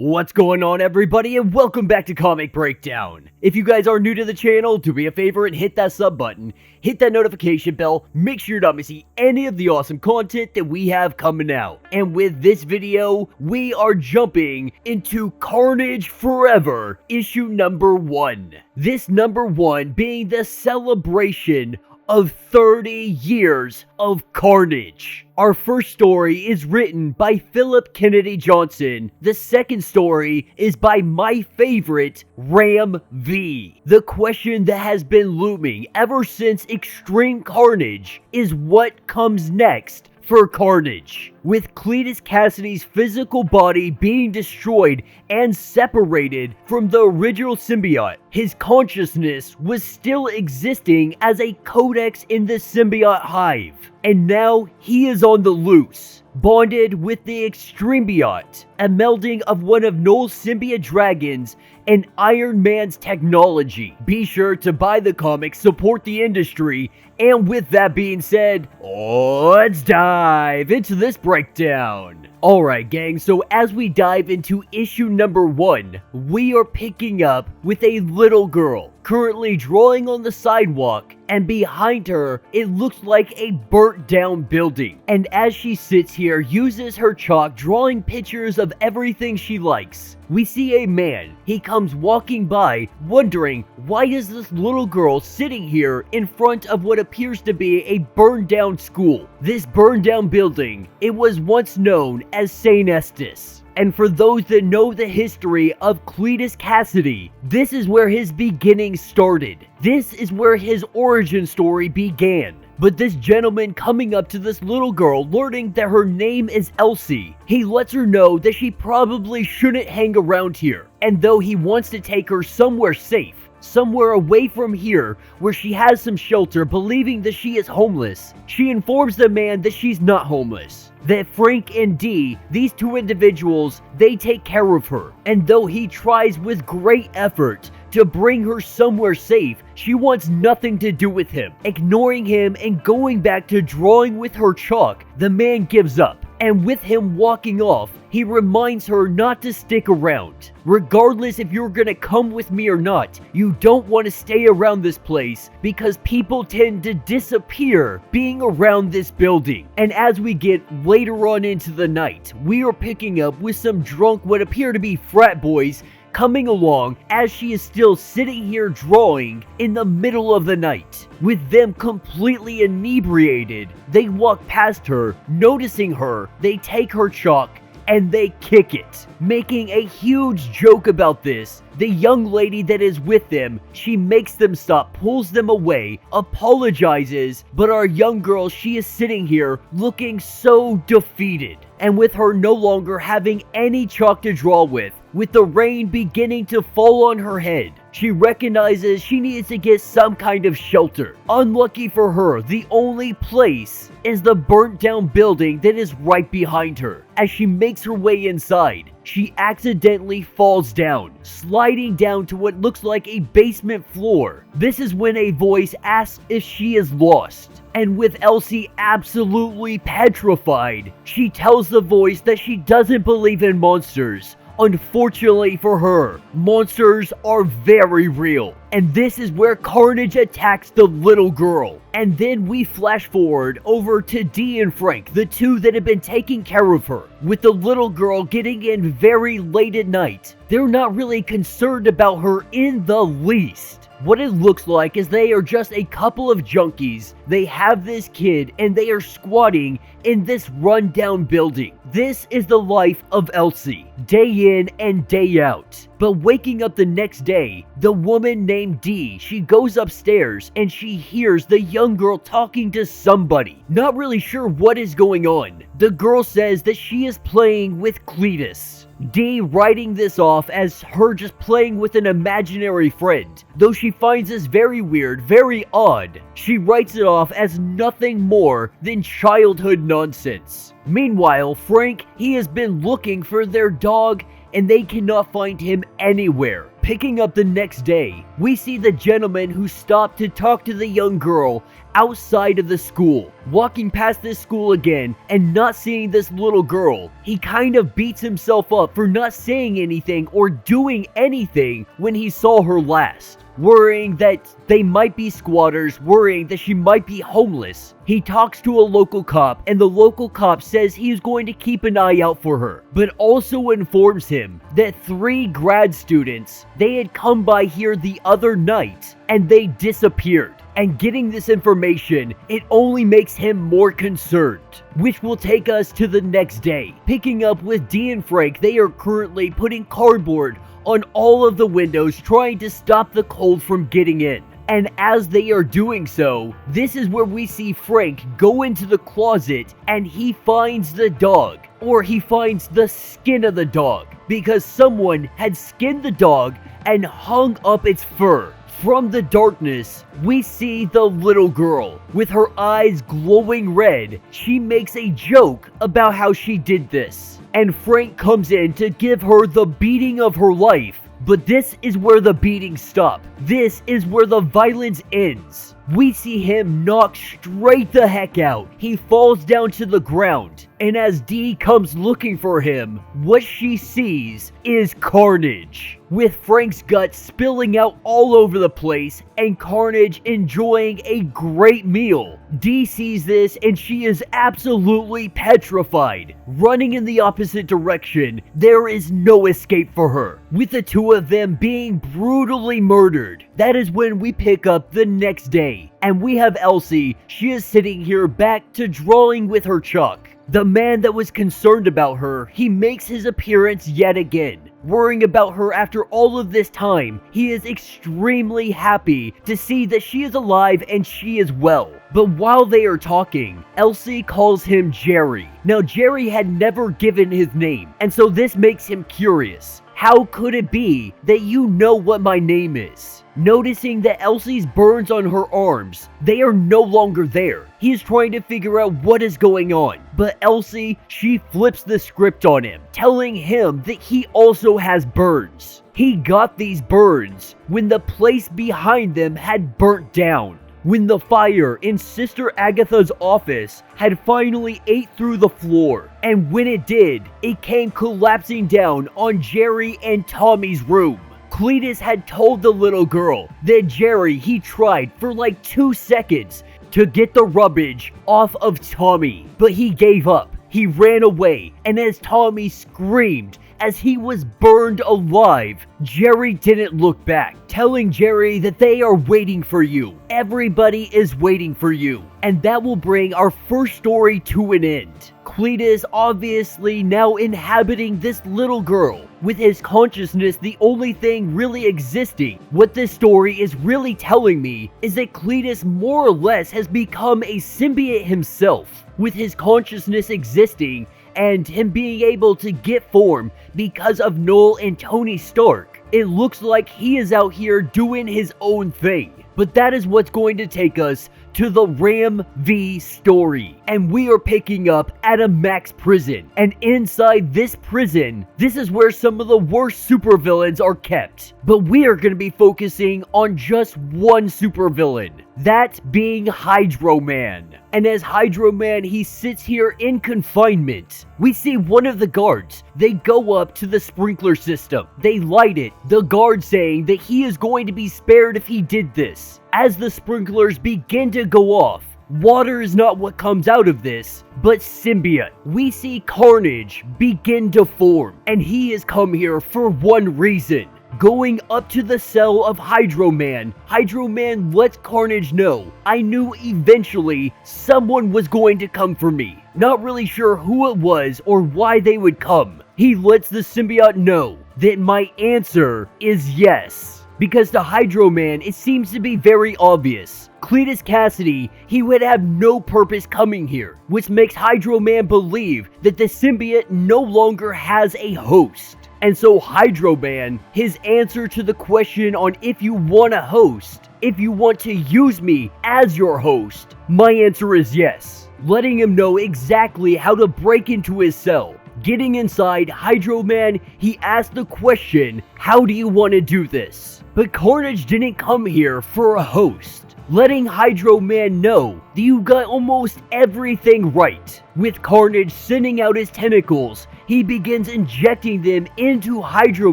What's going on, everybody, and welcome back to Comic Breakdown. If you guys are new to the channel, do me a favor and hit that sub button, hit that notification bell, make sure you're not missing any of the awesome content that we have coming out. And with this video, we are jumping into Carnage Forever, issue number 1. This number 1 being the celebration of 30 years of Carnage. Our first story is written by Philip Kennedy Johnson. The second story is by my favorite, Ram V. The question that has been looming ever since Extreme Carnage is what comes next for Carnage. With Cletus Kasady's physical body being destroyed and separated from the original symbiote, his consciousness was still existing as a codex in the symbiote hive. And now he is on the loose, bonded with the Extremebiote, a melding of one of Null's symbiote dragons and Iron Man's technology. Be sure to buy the comic, support the industry, and with that being said, let's dive into this breakdown. Alright gang, so as we dive into issue number 1, we are picking up with a little girl currently drawing on the sidewalk, and behind her it looks like a burnt down building. And as she sits here, uses her chalk drawing pictures of everything she likes, we see a man. He comes walking by, wondering why is this little girl sitting here in front of what appears to be a burned down school. This burned down building, it was once known as St. Estes. And for those that know the history of Cletus Kasady, this is where his beginnings started. This is where his origin story began. But this gentleman coming up to this little girl, learning that her name is Elsie, he lets her know that she probably shouldn't hang around here. And though he wants to take her somewhere safe, somewhere away from here where she has some shelter, believing that she is homeless, she informs the man that she's not homeless, that Frank and Dee, these two individuals, they take care of her. And though he tries with great effort to bring her somewhere safe, she wants nothing to do with him. Ignoring him and going back to drawing with her chalk, the man gives up. And with him walking off, he reminds her not to stick around. Regardless if you're gonna come with me or not, you don't want to stay around this place because people tend to disappear being around this building. And as we get later on into the night, we are picking up with some drunk, what appear to be frat boys, coming along as she is still sitting here drawing in the middle of the night. With them completely inebriated, they walk past her, noticing her, they take her chalk, and they kick it, making a huge joke about this. The young lady that is with them, she makes them stop, pulls them away, apologizes, but our young girl, she is sitting here looking so defeated. And with her no longer having any chalk to draw with the rain beginning to fall on her head, she recognizes she needs to get some kind of shelter. Unlucky for her, the only place is the burnt down building that is right behind her. As she makes her way inside, she accidentally falls down, sliding down to what looks like a basement floor. This is when a voice asks if she is lost. And with Elsie absolutely petrified, she tells the voice that she doesn't believe in monsters. Unfortunately for her, monsters are very real. And this is where Carnage attacks the little girl. And then we flash forward over to Dee and Frank, the two that have been taking care of her. With the little girl getting in very late at night, they're not really concerned about her in the least. What it looks like is they are just a couple of junkies. They have this kid and they are squatting in this rundown building. This is the life of Elsie, day in and day out. But waking up the next day, the woman named Dee, she goes upstairs and she hears the young girl talking to somebody. Not really sure what is going on. The girl says that she is playing with Cletus. Dee writing this off as her just playing with an imaginary friend. Though she finds this very weird, very odd, she writes it off as nothing more than childhood nonsense. Meanwhile, Frank, he has been looking for their dog and they cannot find him anywhere. picking up the next day, we see the gentleman who stopped to talk to the young girl outside of the school. Walking past this school again and not seeing this little girl, he kind of beats himself up for not saying anything or doing anything when he saw her last. Worrying that they might be squatters, worrying that she might be homeless. He talks to a local cop, and the local cop says he's going to keep an eye out for her, but also informs him that 3 grad students, they had come by here the other night, and they disappeared. And getting this information, it only makes him more concerned. Which will take us to the next day. Picking up with Dee and Frank, they are currently putting cardboard on all of the windows, trying to stop the cold from getting in. And as they are doing so, this is where we see Frank go into the closet and he finds the dog. Or he finds the skin of the dog, because someone had skinned the dog and hung up its fur. From the darkness, we see the little girl. With her eyes glowing red, she makes a joke about how she did this. And Frank comes in to give her the beating of her life. But this is where the beatings stop. This is where the violence ends. We see him knock straight the heck out. He falls down to the ground. And as Dee comes looking for him, what she sees is carnage. With Frank's guts spilling out all over the place and Carnage enjoying a great meal. Dee sees this and she is absolutely petrified. Running in the opposite direction, there is no escape for her. With the 2 of them being brutally murdered. That is when we pick up the next day. And we have Elsie. She is sitting here back to drawing with her chalk. The man that was concerned about her, he makes his appearance yet again. Worrying about her after all of this time, he is extremely happy to see that she is alive and she is well. But while they are talking, Elsie calls him Jerry. Now Jerry had never given his name, and so this makes him curious. How could it be that you know what my name is? Noticing that Elsie's burns on her arms, they are no longer there. He is trying to figure out what is going on. But Elsie, she flips the script on him, telling him that he also has burns. He got these burns when the place behind them had burnt down. When the fire in Sister Agatha's office had finally ate through the floor. And when it did, it came collapsing down on Jerry and Tommy's room. Cletus had told the little girl that Jerry, he tried for like 2 seconds to get the rubbish off of Tommy, but he gave up. He ran away, and as Tommy screamed as he was burned alive, Jerry didn't look back, telling Jerry that they are waiting for you. Everybody is waiting for you. And that will bring our first story to an end. Cletus obviously now inhabiting this little girl. With his consciousness the only thing really existing. What this story is really telling me is that Cletus more or less has become a symbiote himself. With his consciousness existing and him being able to get form because of Noel and Tony Stark. It looks like he is out here doing his own thing. But that is what's going to take us to the Ram V story. And we are picking up at a max prison. And inside this prison, this is where some of the worst supervillains are kept. But we are going to be focusing on just one supervillain. That being Hydro Man. And as Hydro Man, he sits here in confinement. We see one of the guards. They go up to the sprinkler system. They light it. The guard saying that he is going to be spared if he did this. As the sprinklers begin to go off, water is not what comes out of this, but symbiote. We see Carnage begin to form, and he has come here for one reason. Going up to the cell of Hydro Man, Hydro Man lets Carnage know, I knew eventually someone was going to come for me. Not really sure who it was or why they would come. He lets the symbiote know that my answer is yes. Because to Hydro Man, it seems to be very obvious. Cletus Kasady, he would have no purpose coming here, which makes Hydro Man believe that the symbiote no longer has a host. And so Hydro Man, his answer to the question on if you want a host, if you want to use me as your host, my answer is yes. Letting him know exactly how to break into his cell. Getting inside Hydro Man, he asked the question, how do you want to do this? But Carnage didn't come here for a host, letting Hydro Man know that you got almost everything right. With Carnage sending out his tentacles, he begins injecting them into Hydro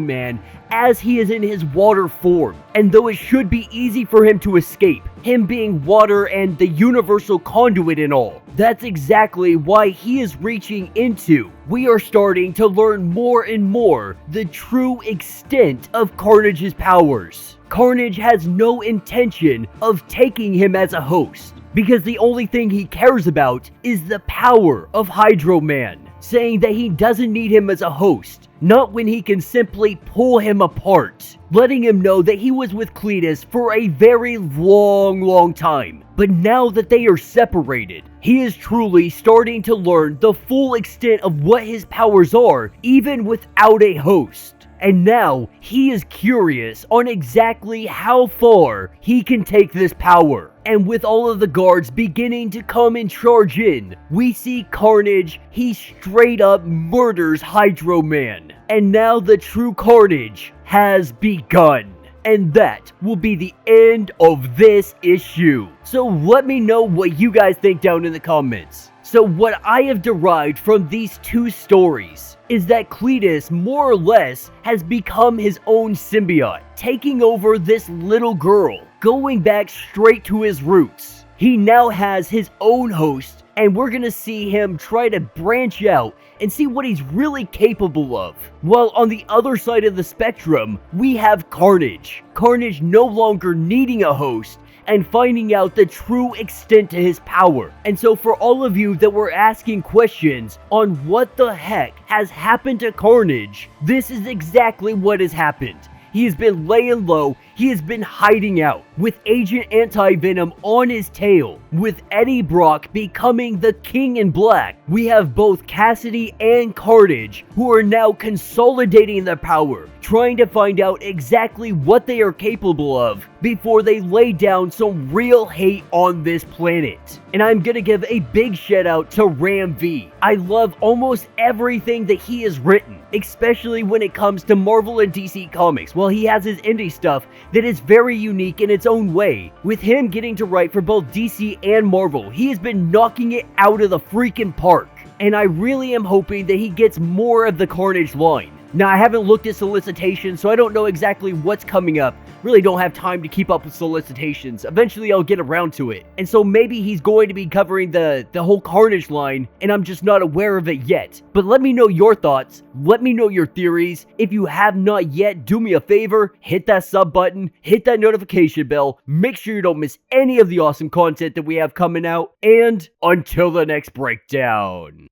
Man as he is in his water form. And though it should be easy for him to escape, him being water and the universal conduit and all, that's exactly why he is reaching into. We are starting to learn more and more the true extent of Carnage's powers. Carnage has no intention of taking him as a host, because the only thing he cares about is the power of Hydro Man, saying that he doesn't need him as a host, not when he can simply pull him apart, letting him know that he was with Cletus for a very long time. But now that they are separated, he is truly starting to learn the full extent of what his powers are, even without a host. And now, he is curious on exactly how far he can take this power. And with all of the guards beginning to come and charge in, we see Carnage, he straight up murders Hydro Man. And now the true carnage has begun. And that will be the end of this issue. So let me know what you guys think down in the comments. So what I have derived from these two stories is that Cletus more or less has become his own symbiote, taking over this little girl, going back straight to his roots. He now has his own host, and we're gonna see him try to branch out and see what he's really capable of. While on the other side of the spectrum, we have Carnage. Carnage no longer needing a host and finding out the true extent to his power. And so for all of you that were asking questions on what the heck has happened to Carnage, this is exactly what has happened. He has been laying low, he has been hiding out, with Agent Anti-Venom on his tail, with Eddie Brock becoming the King in Black. We have both Kasady and Carnage, who are now consolidating their power, trying to find out exactly what they are capable of before they lay down some real hate on this planet. And I'm gonna give a big shout out to Ram V. I love almost everything that he has written, especially when it comes to Marvel and DC Comics. While he has his indie stuff that is very unique in its own way, with him getting to write for both DC and Marvel, he has been knocking it out of the freaking park. And I really am hoping that he gets more of the Carnage line. Now, I haven't looked at solicitations, so I don't know exactly what's coming up. Really don't have time to keep up with solicitations. Eventually, I'll get around to it. And so maybe he's going to be covering the whole Carnage line, and I'm just not aware of it yet. But let me know your thoughts. Let me know your theories. If you have not yet, do me a favor, hit that sub button, hit that notification bell, make sure you don't miss any of the awesome content that we have coming out, and until the next breakdown.